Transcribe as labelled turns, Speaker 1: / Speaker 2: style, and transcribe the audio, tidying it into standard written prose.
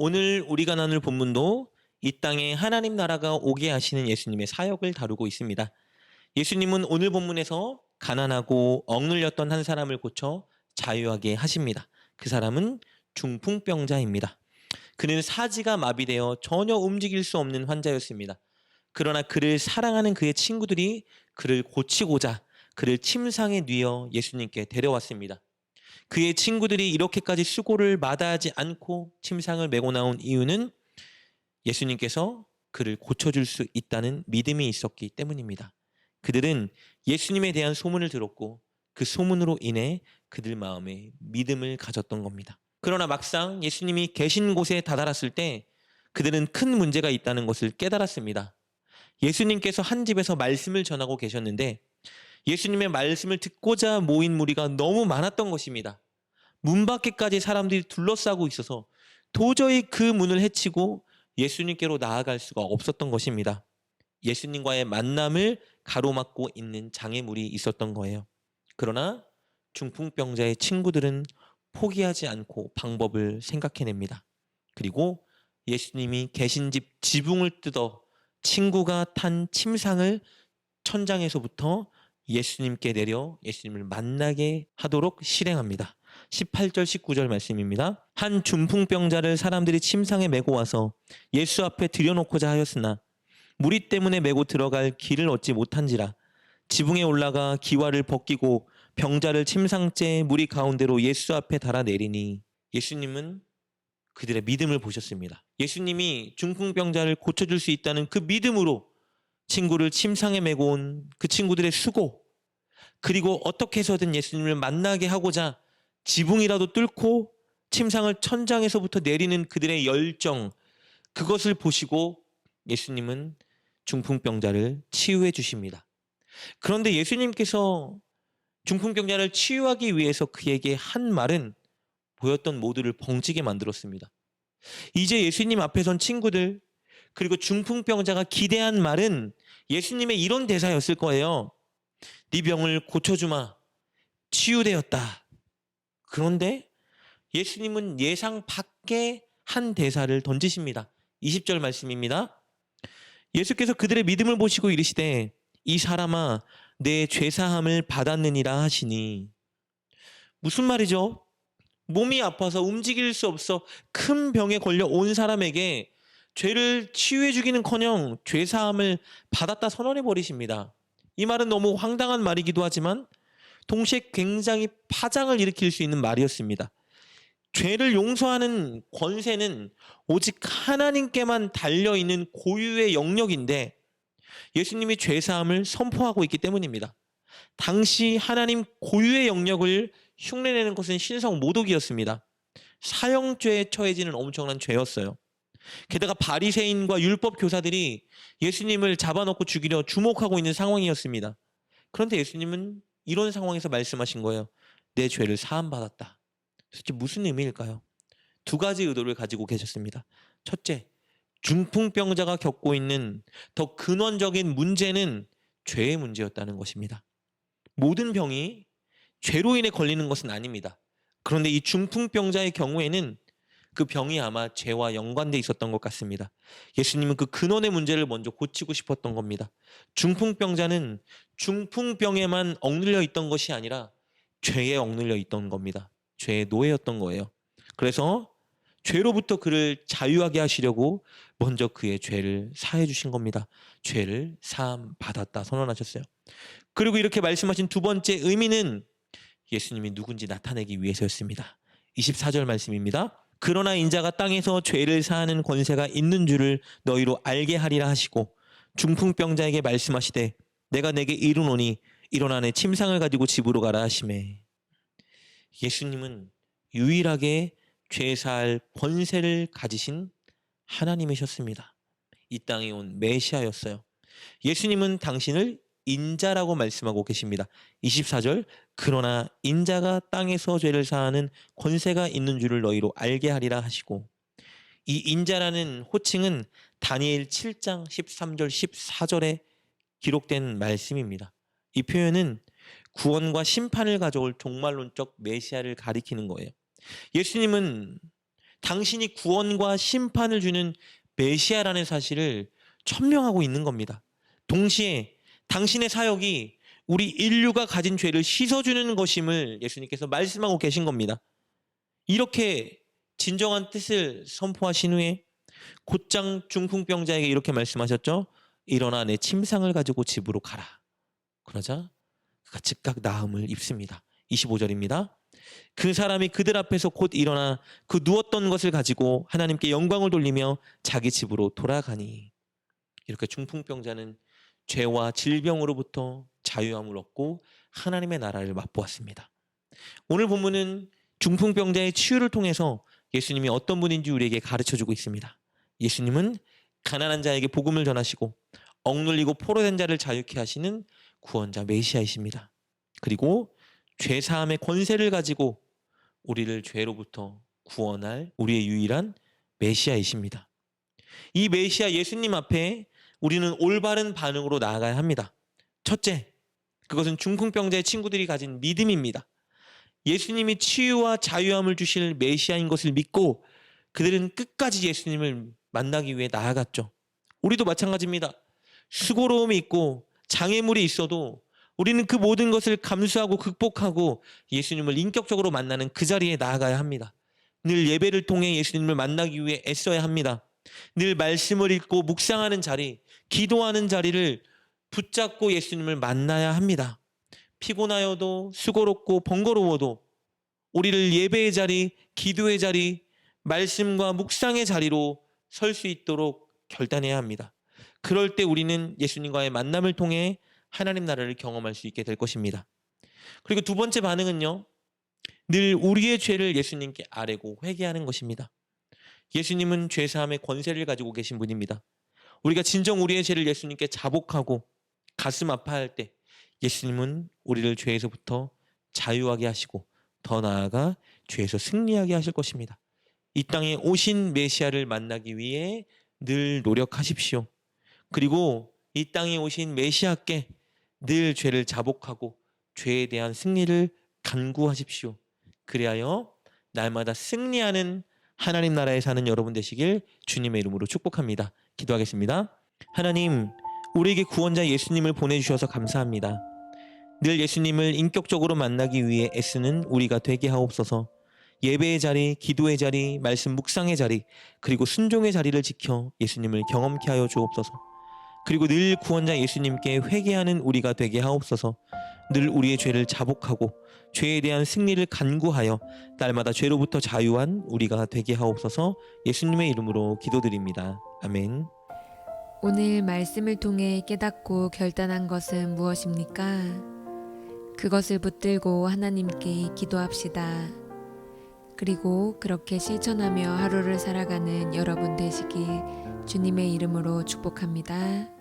Speaker 1: 오늘 우리가 나눌 본문도 이 땅에 하나님 나라가 오게 하시는 예수님의 사역을 다루고 있습니다. 예수님은 오늘 본문에서 가난하고 억눌렸던 한 사람을 고쳐 자유하게 하십니다. 그 사람은 중풍병자입니다. 그는 사지가 마비되어 전혀 움직일 수 없는 환자였습니다. 그러나 그를 사랑하는 그의 친구들이 그를 고치고자 그를 침상에 뉘어 예수님께 데려왔습니다. 그의 친구들이 이렇게까지 수고를 마다하지 않고 침상을 메고 나온 이유는 예수님께서 그를 고쳐줄 수 있다는 믿음이 있었기 때문입니다. 그들은 예수님에 대한 소문을 들었고 그 소문으로 인해 그들 마음에 믿음을 가졌던 겁니다. 그러나 막상 예수님이 계신 곳에 다다랐을 때 그들은 큰 문제가 있다는 것을 깨달았습니다. 예수님께서 한 집에서 말씀을 전하고 계셨는데 예수님의 말씀을 듣고자 모인 무리가 너무 많았던 것입니다. 문 밖에까지 사람들이 둘러싸고 있어서 도저히 그 문을 헤치고 예수님께로 나아갈 수가 없었던 것입니다. 예수님과의 만남을 가로막고 있는 장애물이 있었던 거예요. 그러나 중풍병자의 친구들은 포기하지 않고 방법을 생각해냅니다. 그리고 예수님이 계신 집 지붕을 뜯어 친구가 탄 침상을 천장에서부터 예수님께 내려 예수님을 만나게 하도록 실행합니다. 18절 19절 말씀입니다. 한 중풍병자를 사람들이 침상에 메고 와서 예수 앞에 들여놓고자 하였으나 무리 때문에 메고 들어갈 길을 얻지 못한지라 지붕에 올라가 기와를 벗기고 병자를 침상째 무리 가운데로 예수 앞에 달아내리니 예수님은 그들의 믿음을 보셨습니다. 예수님이 중풍병자를 고쳐줄 수 있다는 그 믿음으로 친구를 침상에 메고 온 그 친구들의 수고, 그리고 어떻게 해서든 예수님을 만나게 하고자 지붕이라도 뚫고 침상을 천장에서부터 내리는 그들의 열정, 그것을 보시고 예수님은 중풍병자를 치유해 주십니다. 그런데 예수님께서 중풍병자를 치유하기 위해서 그에게 한 말은 보였던 모두를 벙찌게 만들었습니다. 이제 예수님 앞에 선 친구들, 그리고 중풍병자가 기대한 말은 예수님의 이런 대사였을 거예요. 네 병을 고쳐주마. 치유되었다. 그런데 예수님은 예상 밖의 한 대사를 던지십니다. 20절 말씀입니다. 예수께서 그들의 믿음을 보시고 이르시되 이 사람아 내 죄사함을 받았느니라 하시니. 무슨 말이죠? 몸이 아파서 움직일 수 없어 큰 병에 걸려 온 사람에게 죄를 치유해 주기는커녕 죄사함을 받았다 선언해 버리십니다. 이 말은 너무 황당한 말이기도 하지만 동시에 굉장히 파장을 일으킬 수 있는 말이었습니다. 죄를 용서하는 권세는 오직 하나님께만 달려있는 고유의 영역인데 예수님이 죄사함을 선포하고 있기 때문입니다. 당시 하나님 고유의 영역을 흉내내는 것은 신성 모독이었습니다. 사형죄에 처해지는 엄청난 죄였어요. 게다가 바리새인과 율법 교사들이 예수님을 잡아놓고 죽이려 주목하고 있는 상황이었습니다. 그런데 예수님은 이런 상황에서 말씀하신 거예요. 내 죄를 사함받았다. 도대체 무슨 의미일까요? 두 가지 의도를 가지고 계셨습니다. 첫째, 중풍병자가 겪고 있는 더 근원적인 문제는 죄의 문제였다는 것입니다. 모든 병이 죄로 인해 걸리는 것은 아닙니다. 그런데 이 중풍병자의 경우에는 그 병이 아마 죄와 연관돼 있었던 것 같습니다. 예수님은 그 근원의 문제를 먼저 고치고 싶었던 겁니다. 중풍병자는 중풍병에만 억눌려 있던 것이 아니라 죄에 억눌려 있던 겁니다. 죄의 노예였던 거예요. 그래서 죄로부터 그를 자유하게 하시려고 먼저 그의 죄를 사해 주신 겁니다. 죄를 사함 받았다 선언하셨어요. 그리고 이렇게 말씀하신 두 번째 의미는 예수님이 누군지 나타내기 위해서였습니다. 24절 말씀입니다. 그러나 인자가 땅에서 죄를 사하는 권세가 있는 줄을 너희로 알게 하리라 하시고 중풍병자에게 말씀하시되 내가 내게 이르노니 일어나 내 침상을 가지고 집으로 가라 하시매. 예수님은 유일하게 죄 사할 권세를 가지신 하나님이셨습니다. 이 땅에 온 메시아였어요. 예수님은 당신을 인자라고 말씀하고 계십니다. 24절 그러나 인자가 땅에서 죄를 사하는 권세가 있는 줄을 너희로 알게 하리라 하시고, 이 인자라는 호칭은 다니엘 7장 13절 14절에 기록된 말씀입니다. 이 표현은 구원과 심판을 가져올 종말론적 메시아를 가리키는 거예요. 예수님은 당신이 구원과 심판을 주는 메시아라는 사실을 천명하고 있는 겁니다. 동시에 당신의 사역이 우리 인류가 가진 죄를 씻어주는 것임을 예수님께서 말씀하고 계신 겁니다. 이렇게 진정한 뜻을 선포하신 후에 곧장 중풍병자에게 이렇게 말씀하셨죠. 일어나 내 침상을 가지고 집으로 가라. 그러자 그가 즉각 나음을 입습니다. 25절입니다. 그 사람이 그들 앞에서 곧 일어나 그 누웠던 것을 가지고 하나님께 영광을 돌리며 자기 집으로 돌아가니. 이렇게 중풍병자는 죄와 질병으로부터 자유함을 얻고 하나님의 나라를 맛보았습니다. 오늘 본문은 중풍병자의 치유를 통해서 예수님이 어떤 분인지 우리에게 가르쳐주고 있습니다. 예수님은 가난한 자에게 복음을 전하시고 억눌리고 포로된 자를 자유케 하시는 구원자 메시아이십니다. 그리고 죄사함의 권세를 가지고 우리를 죄로부터 구원할 우리의 유일한 메시아이십니다. 이 메시아 예수님 앞에 우리는 올바른 반응으로 나아가야 합니다. 첫째, 그것은 중풍병자의 친구들이 가진 믿음입니다. 예수님이 치유와 자유함을 주실 메시아인 것을 믿고 그들은 끝까지 예수님을 만나기 위해 나아갔죠. 우리도 마찬가지입니다. 수고로움이 있고 장애물이 있어도 우리는 그 모든 것을 감수하고 극복하고 예수님을 인격적으로 만나는 그 자리에 나아가야 합니다. 늘 예배를 통해 예수님을 만나기 위해 애써야 합니다. 늘 말씀을 읽고 묵상하는 자리, 기도하는 자리를 붙잡고 예수님을 만나야 합니다. 피곤하여도 수고롭고 번거로워도 우리를 예배의 자리, 기도의 자리, 말씀과 묵상의 자리로 설 수 있도록 결단해야 합니다. 그럴 때 우리는 예수님과의 만남을 통해 하나님 나라를 경험할 수 있게 될 것입니다. 그리고 두 번째 반응은요, 늘 우리의 죄를 예수님께 아뢰고 회개하는 것입니다. 예수님은 죄사함의 권세를 가지고 계신 분입니다. 우리가 진정 우리의 죄를 예수님께 자복하고 가슴 아파할 때 예수님은 우리를 죄에서부터 자유하게 하시고 더 나아가 죄에서 승리하게 하실 것입니다. 이 땅에 오신 메시아를 만나기 위해 늘 노력하십시오. 그리고 이 땅에 오신 메시아께 늘 죄를 자복하고 죄에 대한 승리를 간구하십시오. 그리하여 날마다 승리하는 하나님 나라에 사는 여러분 되시길 주님의 이름으로 축복합니다. 기도하겠습니다. 하나님, 우리에게 구원자 예수님을 보내주셔서 감사합니다. 늘 예수님을 인격적으로 만나기 위해 애쓰는 우리가 되게 하옵소서. 예배의 자리, 기도의 자리, 말씀 묵상의 자리, 그리고 순종의 자리를 지켜 예수님을 경험케 하여 주옵소서. 그리고 늘 구원자 예수님께 회개하는 우리가 되게 하옵소서. 늘 우리의 죄를 자복하고 죄에 대한 승리를 간구하여 날마다 죄로부터 자유한 우리가 되게 하옵소서. 예수님의 이름으로 기도드립니다. 아멘.
Speaker 2: 오늘 말씀을 통해 깨닫고 결단한 것은 무엇입니까? 그것을 붙들고 하나님께 기도합시다. 그리고 그렇게 실천하며 하루를 살아가는 여러분 되시길 주님의 이름으로 축복합니다.